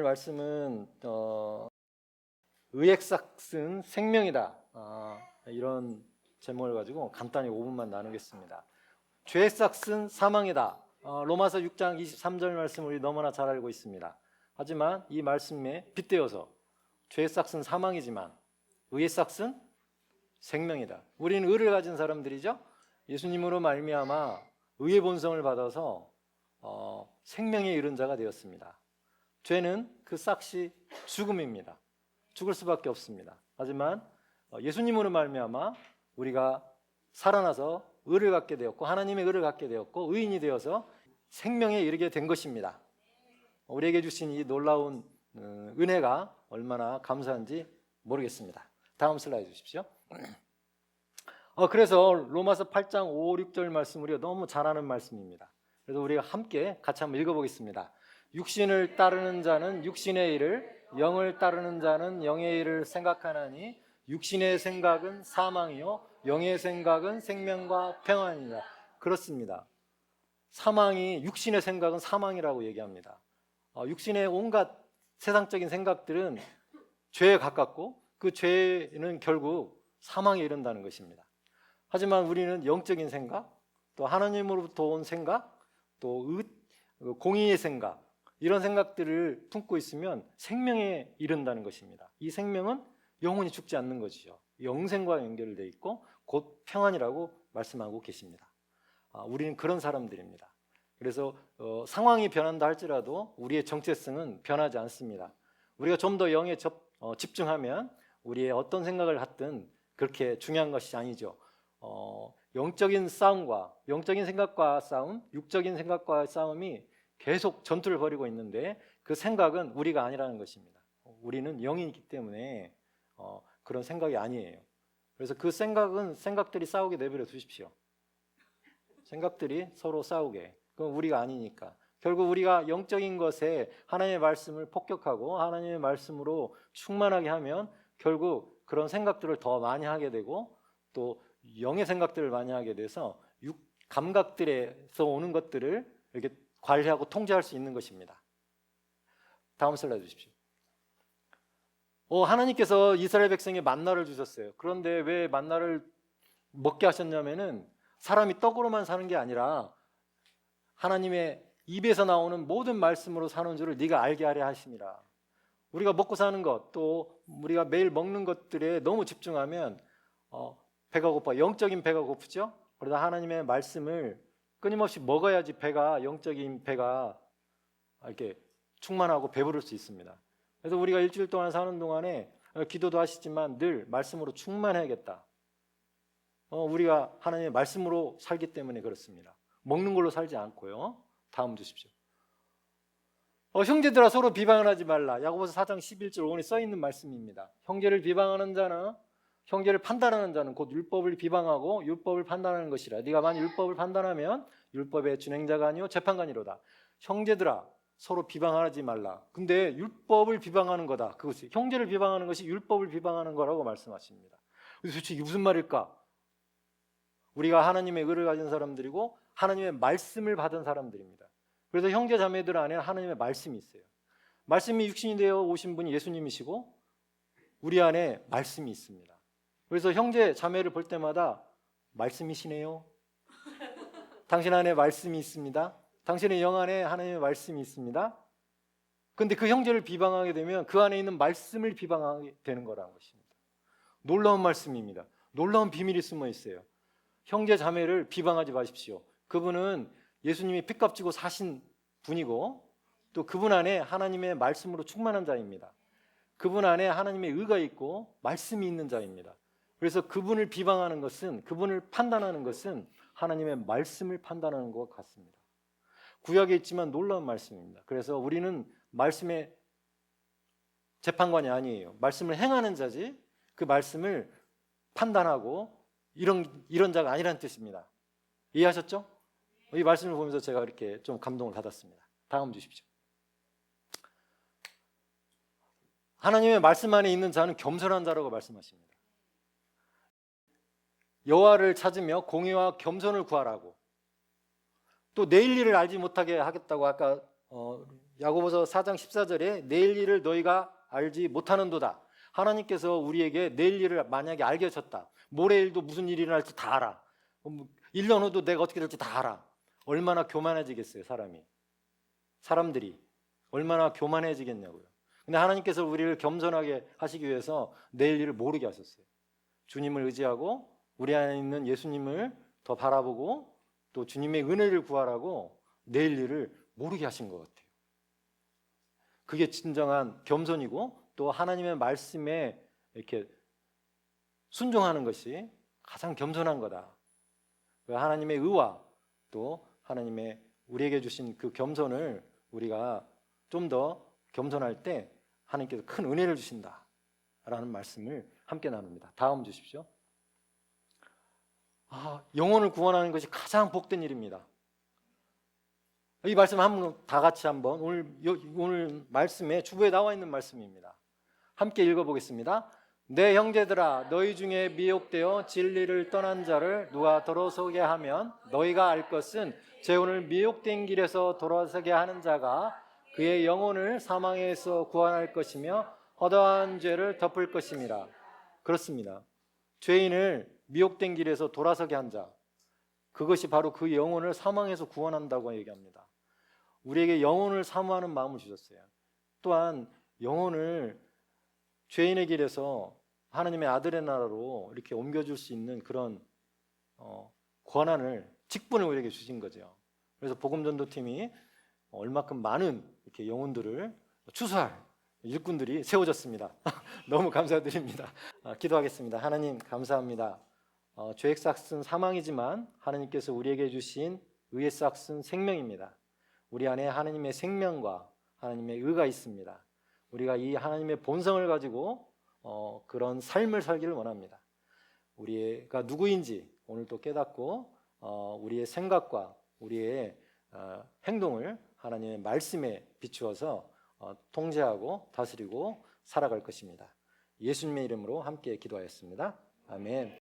말씀은 의액 삭은 생명이다. 이런 제목을 가지고 간단히 5분만 나누겠습니다. 죄 삭은 사망이다. 로마서 6장 23절 말씀 우리 너무나 잘 알고 있습니다. 하지만 이 말씀에 빗대어서 죄 삭은 사망이지만 의의 삭은 생명이다. 우리는 의를 가진 사람들이죠. 예수님으로 말미암아 의의 본성을 받아서 생명에 이른 자가 되었습니다. 죄는 그 싹시 죽음입니다. 죽을 수밖에 없습니다. 하지만 예수님으로 말미암아 우리가 살아나서 의를 갖게 되었고 하나님의 의를 갖게 되었고 의인이 되어서 생명에 이르게 된 것입니다. 우리에게 주신 이 놀라운 은혜가 얼마나 감사한지 모르겠습니다. 다음 슬라이드 주십시오. 그래서 로마서 8장 5, 6절 말씀 우리가 너무 잘 아는 말씀입니다. 그래서 우리가 함께 같이 한번 읽어보겠습니다. 육신을 따르는 자는 육신의 일을, 영을 따르는 자는 영의 일을 생각하나니 육신의 생각은 사망이요 영의 생각은 생명과 평안이다. 그렇습니다. 육신의 생각은 사망이라고 얘기합니다. 육신의 온갖 세상적인 생각들은 죄에 가깝고 그 죄는 결국 사망에 이른다는 것입니다. 하지만 우리는 영적인 생각, 또 하나님으로부터 온 생각, 또 공의의 생각, 이런 생각들을 품고 있으면 생명에 이른다는 것입니다. 이 생명은 영원히 죽지 않는 것이죠. 영생과 연결되어 있고 곧 평안이라고 말씀하고 계십니다. 우리는 그런 사람들입니다. 그래서 상황이 변한다 할지라도 우리의 정체성은 변하지 않습니다. 우리가 좀 더 영에 집중하면 우리의 어떤 생각을 하든 그렇게 중요한 것이 아니죠. 영적인 싸움과 영적인 생각과 싸움, 육적인 생각과 싸움이 계속 전투를 벌이고 있는데 그 생각은 우리가 아니라는 것입니다. 우리는 영이기 때문에 그런 생각이 아니에요. 그래서 그 생각들이 싸우게 내버려 두십시오. 생각들이 서로 싸우게. 그건 우리가 아니니까. 결국 우리가 영적인 것에 하나님의 말씀을 폭격하고 하나님의 말씀으로 충만하게 하면 결국 그런 생각들을 더 많이 하게 되고 또 영의 생각들을 많이 하게 돼서 감각들에서 오는 것들을 이렇게 관리하고 통제할 수 있는 것입니다. 다음 슬라이드 주십시오. 하나님께서 이스라엘 백성에 만나를 주셨어요. 그런데 왜 만나를 먹게 하셨냐면은 사람이 떡으로만 사는 게 아니라 하나님의 입에서 나오는 모든 말씀으로 사는 줄을 네가 알게 하려 하심이라. 우리가 먹고 사는 것, 또 우리가 매일 먹는 것들에 너무 집중하면 배가 고파, 영적인 배가 고프죠. 그러다 하나님의 말씀을 끊임없이 먹어야지 영적인 배가 이렇게 충만하고 배부를 수 있습니다. 그래서 우리가 일주일 동안 사는 동안에 기도도 하시지만 늘 말씀으로 충만해야겠다. 우리가 하나님의 말씀으로 살기 때문에 그렇습니다. 먹는 걸로 살지 않고요. 다음 주십시오. 형제들아 서로 비방을 하지 말라. 야고보서 4장 11절 5절에 써 있는 말씀입니다. 형제를 비방하는 자는 형제를 판단하는 자는 곧 율법을 비방하고 율법을 판단하는 것이라. 네가 만일 율법을 판단하면 율법의 준행자가 아니요 재판관이로다. 형제들아 서로 비방하지 말라. 근데 율법을 비방하는 거다. 그것이 형제를 비방하는 것이 율법을 비방하는 거라고 말씀하십니다. 도대체 이게 무슨 말일까? 우리가 하나님의 의를 가진 사람들이고 하나님의 말씀을 받은 사람들입니다. 그래서 형제 자매들 안에 하나님의 말씀이 있어요. 말씀이 육신이 되어 오신 분이 예수님이시고 우리 안에 말씀이 있습니다. 그래서 형제 자매를 볼 때마다 말씀이시네요. 당신 안에 말씀이 있습니다. 당신의 영 안에 하나님의 말씀이 있습니다. 그런데 그 형제를 비방하게 되면 그 안에 있는 말씀을 비방하게 되는 거라는 것입니다. 놀라운 말씀입니다. 놀라운 비밀이 숨어 있어요. 형제 자매를 비방하지 마십시오. 그분은 예수님이 핏값 지고 사신 분이고 또 그분 안에 하나님의 말씀으로 충만한 자입니다. 그분 안에 하나님의 의가 있고 말씀이 있는 자입니다. 그래서 그분을 비방하는 것은, 그분을 판단하는 것은 하나님의 말씀을 판단하는 것 같습니다. 구약에 있지만 놀라운 말씀입니다. 그래서 우리는 말씀의 재판관이 아니에요. 말씀을 행하는 자지 그 말씀을 판단하고 이런 자가 아니라는 뜻입니다. 이해하셨죠? 이 말씀을 보면서 제가 이렇게 좀 감동을 받았습니다. 다음 주십시오. 하나님의 말씀 안에 있는 자는 겸손한 자라고 말씀하십니다. 여호와를 찾으며 공의와 겸손을 구하라고. 또 내일 일을 알지 못하게 하겠다고 아까 야고보서 4장 14절에 내일 일을 너희가 알지 못하는도다. 하나님께서 우리에게 내일 일을 만약에 알게 하셨다. 모레 일도 무슨 일이 일어날지 다 알아. 1년 후도 내가 어떻게 될지 다 알아. 얼마나 교만해지겠어요, 사람들이 얼마나 교만해지겠냐고요. 근데 하나님께서 우리를 겸손하게 하시기 위해서 내일 일을 모르게 하셨어요. 주님을 의지하고 우리 안에 있는 예수님을 더 바라보고 또 주님의 은혜를 구하라고 내일 일을 모르게 하신 것 같아요. 그게 진정한 겸손이고 또 하나님의 말씀에 이렇게 순종하는 것이 가장 겸손한 거다. 하나님의 의와 또 하나님의 우리에게 주신 그 겸손을 우리가 좀 더 겸손할 때 하나님께서 큰 은혜를 주신다라는 말씀을 함께 나눕니다. 다음 주십시오. 영혼을 구원하는 것이 가장 복된 일입니다. 이 말씀 한번 다 같이 한번 오늘 말씀에 주부에 나와 있는 말씀입니다. 함께 읽어보겠습니다. 내 형제들아 너희 중에 미혹되어 진리를 떠난 자를 누가 돌아서게 하면 너희가 알 것은 재혼을 미혹된 길에서 돌아서게 하는 자가 그의 영혼을 사망에서 구원할 것이며 허다한 죄를 덮을 것임이라. 그렇습니다. 죄인을 미혹된 길에서 돌아서게 한 자, 그것이 바로 그 영혼을 사망에서 구원한다고 얘기합니다. 우리에게 영혼을 사모하는 마음을 주셨어요. 또한 영혼을 죄인의 길에서 하나님의 아들의 나라로 이렇게 옮겨줄 수 있는 그런 권한을, 직분을 우리에게 주신 거죠. 그래서 복음전도팀이 얼마큼 많은 이렇게 영혼들을 추수할 일꾼들이 세워졌습니다. 너무 감사드립니다. 기도하겠습니다. 하나님 감사합니다. 죄의 싹은 사망이지만 하나님께서 우리에게 주신 의의 싹은 생명입니다. 우리 안에 하나님의 생명과 하나님의 의가 있습니다. 우리가 이 하나님의 본성을 가지고 그런 삶을 살기를 원합니다. 우리가 누구인지 오늘 또 깨닫고 우리의 생각과 우리의 행동을 하나님의 말씀에 비추어서 통제하고 다스리고 살아갈 것입니다. 예수님의 이름으로 함께 기도하였습니다. 아멘.